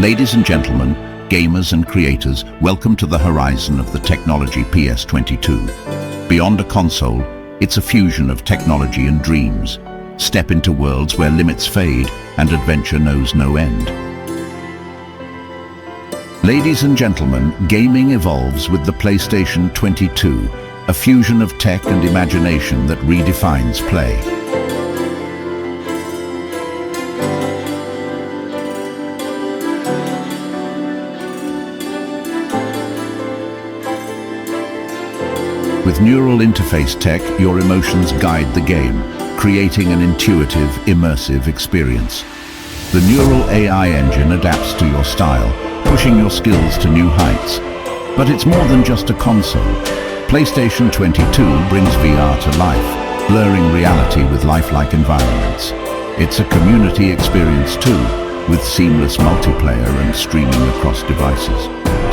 Ladies and gentlemen, gamers and creators, welcome to the horizon of the technology PS22. Beyond a console, it's a fusion of technology and dreams. Step into worlds where limits fade and adventure knows no end. Ladies and gentlemen, gaming evolves with the PlayStation 22, a fusion of tech and imagination that redefines play. With neural interface tech, your emotions guide the game, creating an intuitive, immersive experience. The neural AI engine adapts to your style, pushing your skills to new heights. But it's more than just a console. PlayStation 22 brings VR to life, blurring reality with lifelike environments. It's a community experience too, with seamless multiplayer and streaming across devices.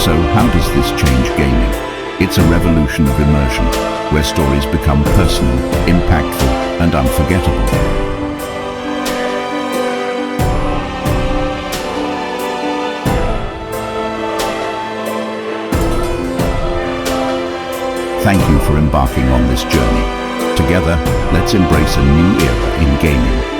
So how does this change gaming? It's a revolution of immersion, where stories become personal, impactful, and unforgettable. Thank you for embarking on this journey. Together, let's embrace a new era in gaming.